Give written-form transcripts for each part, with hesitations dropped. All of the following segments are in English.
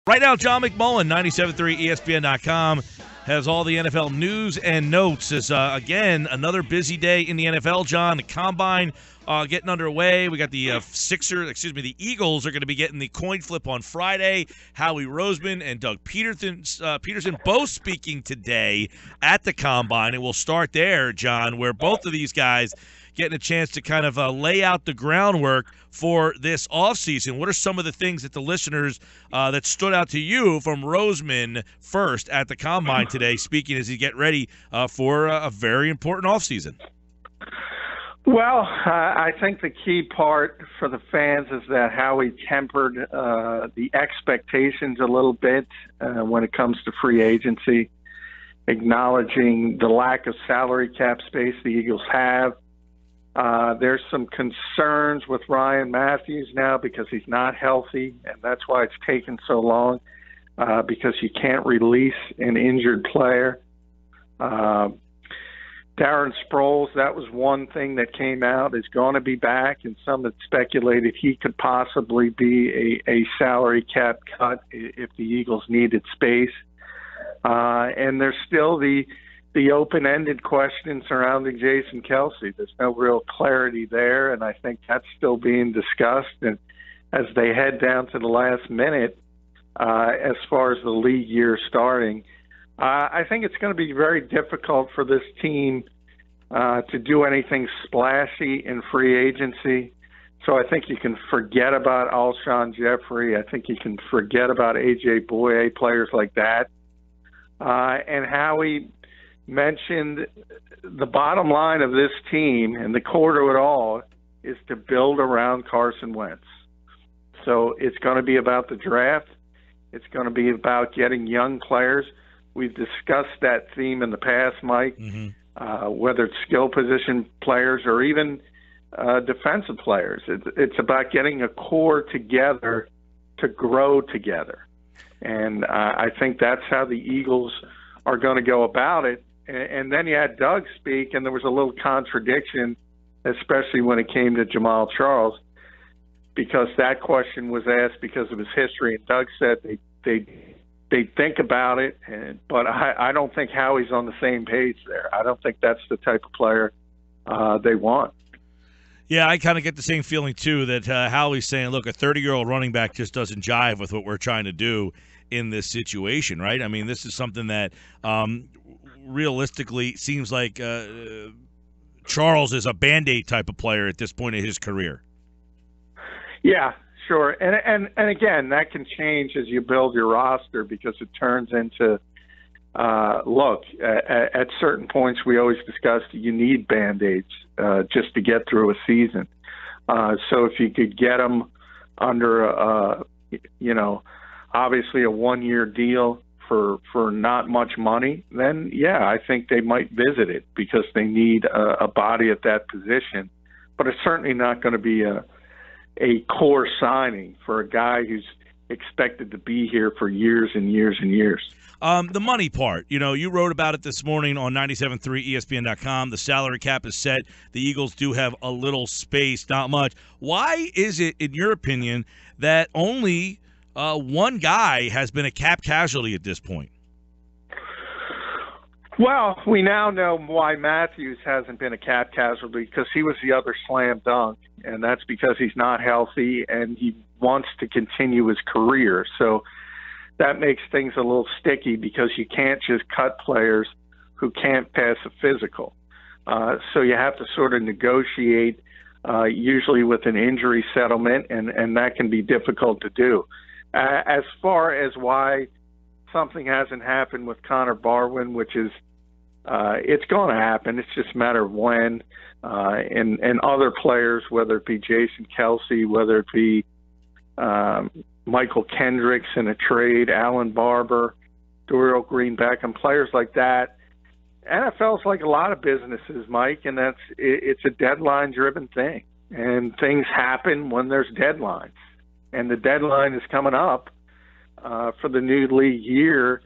Right now, John McMullen, 97.3 ESPN.com, has all the NFL news and notes. As again, another busy day in the NFL, John. The Combine getting underway. We got the the Eagles are going to be getting the coin flip on Friday. Howie Roseman and Doug Pederson both speaking today at the Combine. And we'll start there, John, where both of these guys getting a chance to kind of lay out the groundwork for this offseason. What are some of the things that the listeners that stood out to you from Roseman first at the Combine today, speaking as he get ready for a very important offseason? Well, I think the key part for the fans is that Howie tempered the expectations a little bit when it comes to free agency, acknowledging the lack of salary cap space the Eagles have. There's some concerns with Ryan Matthews now because he's not healthy, and that's why it's taken so long, because you can't release an injured player. Darren Sproles, that was one thing that came out, is going to be back, and some had speculated he could possibly be a salary cap cut if the Eagles needed space. And there's still the open-ended question surrounding Jason Kelce. There's no real clarity there, and I think that's still being discussed. And as they head down to the last minute, as far as the league year starting, I think it's going to be very difficult for this team to do anything splashy in free agency. So I think you can forget about Alshon Jeffrey. I think you can forget about A.J. Bouye, players like that. And Howie mentioned the bottom line of this team and the core to it all is to build around Carson Wentz. So it's going to be about the draft. It's going to be about getting young players. We've discussed that theme in the past, Mike, whether it's skill position players or even defensive players. It's about getting a core together to grow together. And I think that's how the Eagles are going to go about it. And then you had Doug speak, and there was a little contradiction, especially when it came to Jamal Charles, because that question was asked because of his history. And Doug said they think about it, but I don't think Howie's on the same page there. I don't think that's the type of player they want. Yeah, I kind of get the same feeling, too, that Howie's saying, look, a 30-year-old running back just doesn't jive with what we're trying to do in this situation, right? I mean, this is something that realistically seems like Charles is a Band-Aid type of player at this point in his career. Yeah, sure. And again, that can change as you build your roster because it turns into look, at certain points we always discussed you need Band-Aids just to get through a season. So if you could get them under, obviously a one-year deal for not much money, then, yeah, I think they might visit it because they need a body at that position. But it's certainly not going to be a core signing for a guy who's expected to be here for years and years and years. The money part, you wrote about it this morning on 97.3 ESPN.com. The salary cap is set. The Eagles do have a little space, not much. Why is it, in your opinion, that only one guy has been a cap casualty at this point? Well, we now know why Matthews hasn't been a cap casualty, because he was the other slam dunk, and that's because he's not healthy and he wants to continue his career. So that makes things a little sticky because you can't just cut players who can't pass a physical. So you have to sort of negotiate, usually with an injury settlement, and that can be difficult to do. As far as why something hasn't happened with Connor Barwin, which is it's going to happen. It's just a matter of when. And other players, whether it be Jason Kelce, whether it be Michael Kendricks in a trade, Alan Barber, Dorial Green-Beckham, players like that. NFL's like a lot of businesses, Mike, and it's a deadline-driven thing. And things happen when there's deadlines. And the deadline is coming up for the new league year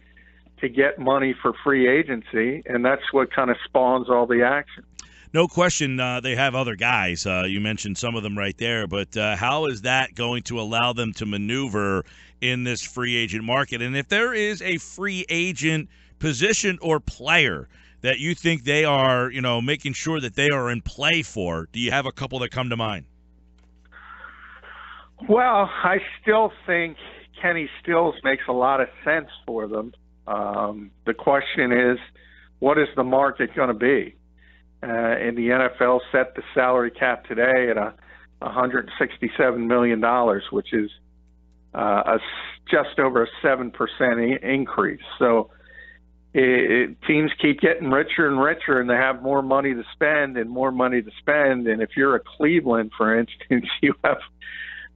to get money for free agency, and that's what kind of spawns all the action. No question, they have other guys. You mentioned some of them right there, but how is that going to allow them to maneuver in this free agent market? And if there is a free agent position or player that you think they are, making sure that they are in play for, do you have a couple that come to mind? Well, I still think Kenny Stills makes a lot of sense for them. The question is, what is the market going to be? And the NFL set the salary cap today at $167 million, which is just over a 7% increase. So teams keep getting richer and richer, and they have more money to spend and more money to spend. And if you're a Cleveland, for instance, you have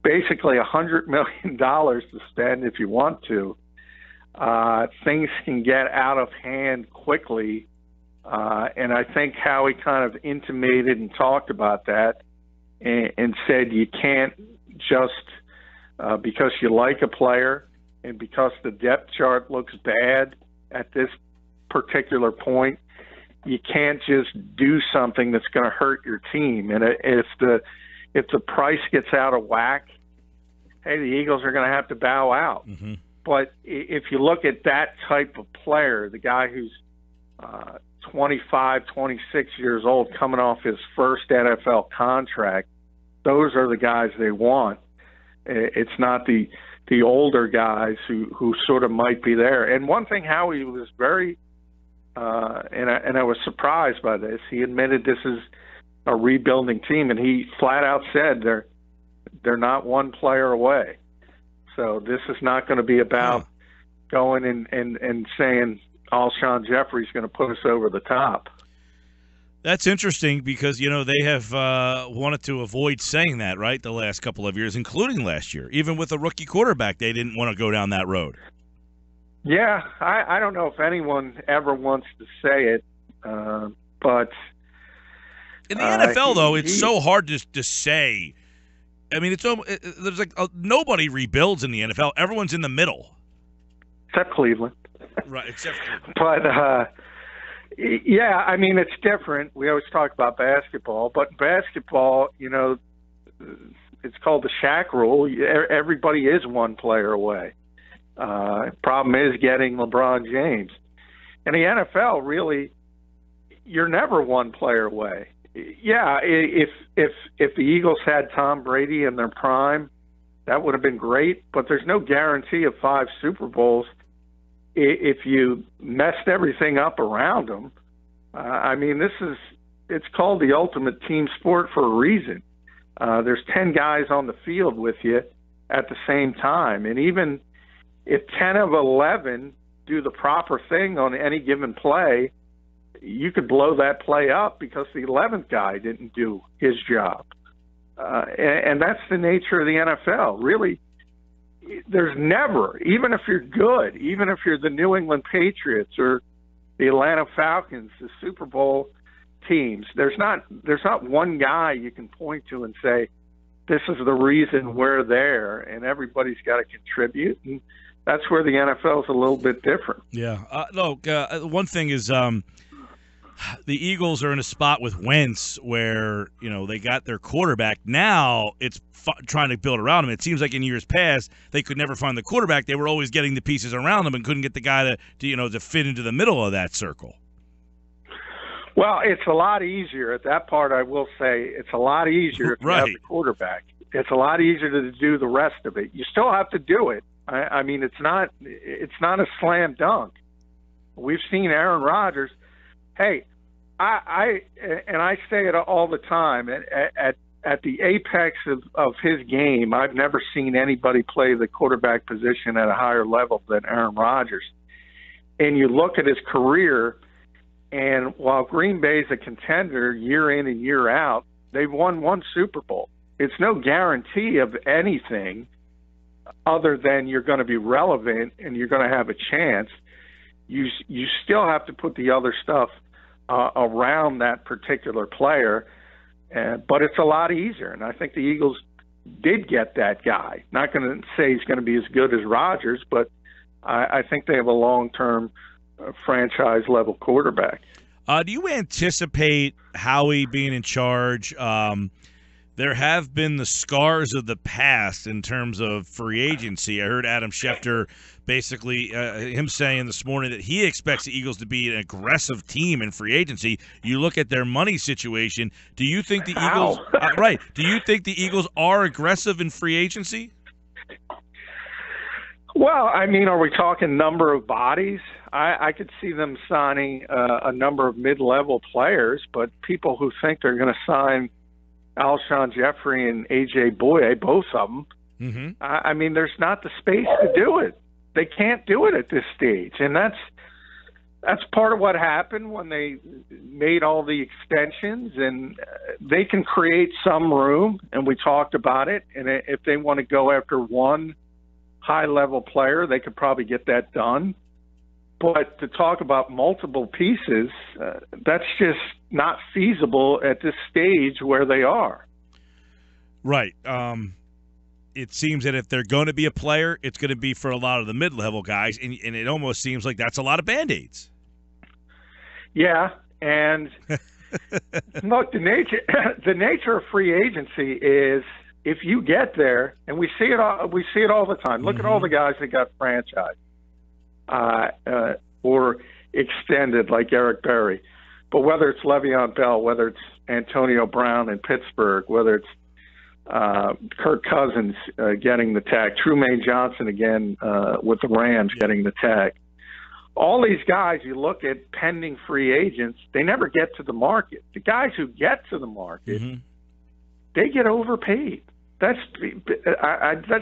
basically $100 million to spend if you want to. Things can get out of hand quickly. And I think Howie kind of intimated and talked about that and said you can't just because you like a player and because the depth chart looks bad at this particular point, you can't just do something that's going to hurt your team. And if the price gets out of whack, hey, the Eagles are going to have to bow out. Mm-hmm. But if you look at that type of player, the guy who's 25, 26 years old, coming off his first NFL contract, those are the guys they want. It's not the older guys who sort of might be there. And one thing Howie was very, and I was surprised by this, he admitted this is a rebuilding team, and he flat out said they're not one player away. So this is not going to be about going and saying Alshon Jeffrey's going to put us over the top. That's interesting because, they have wanted to avoid saying that, right, the last couple of years, including last year. Even with a rookie quarterback, they didn't want to go down that road. Yeah, I don't know if anyone ever wants to say it, but in the NFL, though, it's so hard to say. I mean, there's nobody rebuilds in the NFL. Everyone's in the middle. Except Cleveland. Right, except Cleveland. But, yeah, I mean, it's different. We always talk about basketball. But basketball, it's called the Shaq rule. Everybody is one player away. Problem is getting LeBron James. In the NFL, really, you're never one player away. Yeah, if the Eagles had Tom Brady in their prime, that would have been great. But there's no guarantee of 5 Super Bowls if you messed everything up around them. I mean, it's called the ultimate team sport for a reason. There's 10 guys on the field with you at the same time, and even if 10 of 11 do the proper thing on any given play, you could blow that play up because the 11th guy didn't do his job. And that's the nature of the NFL. Really, there's never, even if you're good, even if you're the New England Patriots or the Atlanta Falcons, the Super Bowl teams, there's not one guy you can point to and say, this is the reason we're there, and everybody's got to contribute. And that's where the NFL is a little bit different. Yeah. Look, one thing is the Eagles are in a spot with Wentz where, they got their quarterback. Now it's trying to build around him. It seems like in years past they could never find the quarterback. They were always getting the pieces around them and couldn't get the guy to fit into the middle of that circle. Well, it's a lot easier at that part. I will say it's a lot easier if you have the quarterback. It's a lot easier to do the rest of it. You still have to do it. I mean, it's not a slam dunk. We've seen Aaron Rodgers. Hey, I say it all the time. At the apex of his game, I've never seen anybody play the quarterback position at a higher level than Aaron Rodgers. And you look at his career, and while Green Bay's a contender year in and year out, they've won 1 Super Bowl. It's no guarantee of anything other than you're going to be relevant and you're going to have a chance. You still have to put the other stuff around that particular player, but it's a lot easier. And I think the Eagles did get that guy. Not going to say he's going to be as good as Rodgers, but I think they have a long-term franchise-level quarterback. Do you anticipate Howie being in charge? There have been the scars of the past in terms of free agency. I heard Adam Schefter basically him saying this morning that he expects the Eagles to be an aggressive team in free agency. You look at their money situation. Do you think the Eagles right? Do you think the Eagles are aggressive in free agency? Well, I mean, are we talking number of bodies? I could see them signing a number of mid-level players, but people who think they're going to sign Alshon Jeffrey and A.J. Boye, both of them, I mean, there's not the space to do it. They can't do it at this stage, and that's part of what happened when they made all the extensions, and they can create some room, and we talked about it, and if they want to go after one high-level player, they could probably get that done. But to talk about multiple pieces, that's just not feasible at this stage where they are. Right. It seems that if they're going to be a player, it's going to be for a lot of the mid-level guys, and it almost seems like that's a lot of Band-Aids. Yeah, and look, the nature of free agency is if you get there, and we see it all the time. Look at all the guys that got franchised or extended, like Eric Berry. But whether it's Le'Veon Bell, whether it's Antonio Brown in Pittsburgh, whether it's Kirk Cousins getting the tag, Trumaine Johnson again with the Rams getting the tag. All these guys, you look at pending free agents, they never get to the market. The guys who get to the market, they get overpaid. That's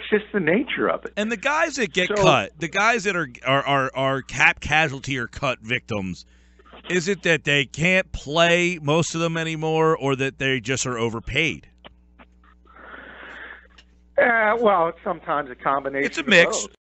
just the nature of it. And the guys that get cut, the guys that are cap casualty or cut victims, is it that they can't play, most of them anymore, or that they just are overpaid? Well, sometimes a combination. It's a mix. Of both.